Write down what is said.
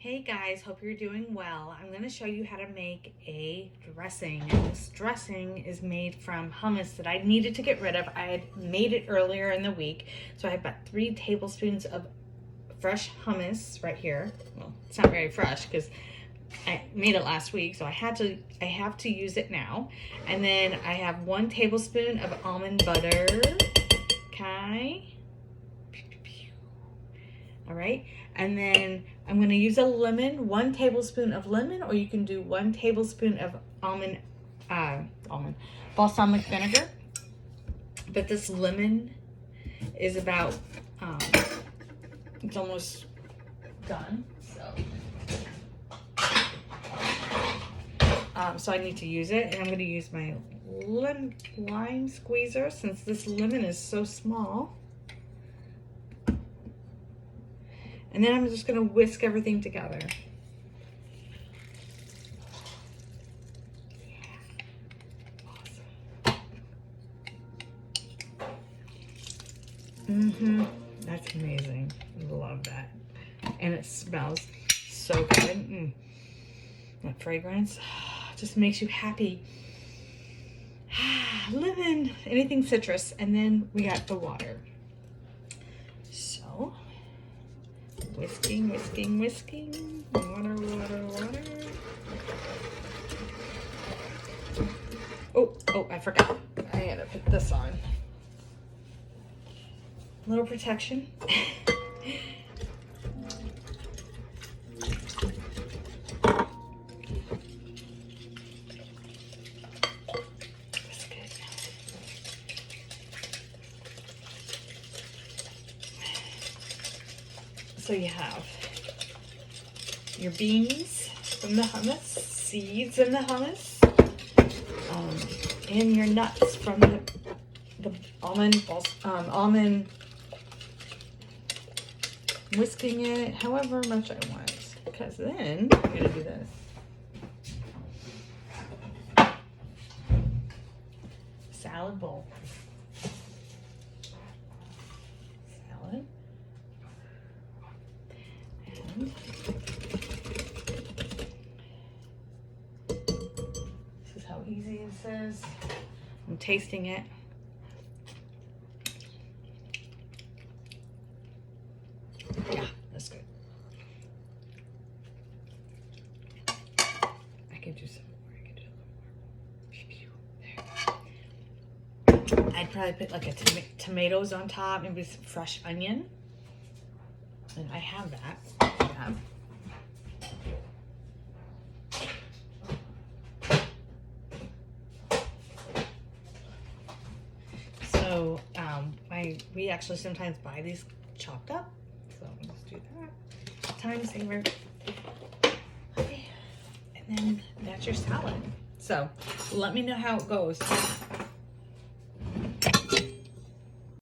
Hey guys, hope you're doing well. I'm going to show you how to make a dressing. And this dressing is made from hummus that I needed to get rid of. I had made it earlier in the week. So I have about 3 tablespoons of fresh hummus right here. Well, it's not very fresh because I made it last week, so I have to use it now. And then I have 1 tablespoon of almond butter. Okay. All right, and then I'm going to use a lemon, 1 tablespoon of lemon, or you can do 1 tablespoon of balsamic vinegar. But this lemon is about, it's almost done, so I need to use it, and I'm going to use my lime squeezer since this lemon is so small. And then I'm just going to whisk everything together. Awesome. That's amazing. I love that. And it smells so good. That fragrance just makes you happy. Lemon, anything citrus. And then we got the water. So whisking. Water. Oh, I forgot. I had to put this on. Little protection. That's good. So you have your beans from the hummus, seeds in the hummus, and your nuts from the almond, whisking it however much I want, because then I'm going to do this. Salad bowl. Salad. And this is how easy this is. I'm tasting it. Yeah, that's good. I can do some more. I can do a little more. There. I'd probably put like tomatoes on top, maybe some fresh onion. And I have that. Yeah. So we actually sometimes buy these chopped up. So let's do that. Time saver. Okay. And then that's your salad. So let me know how it goes.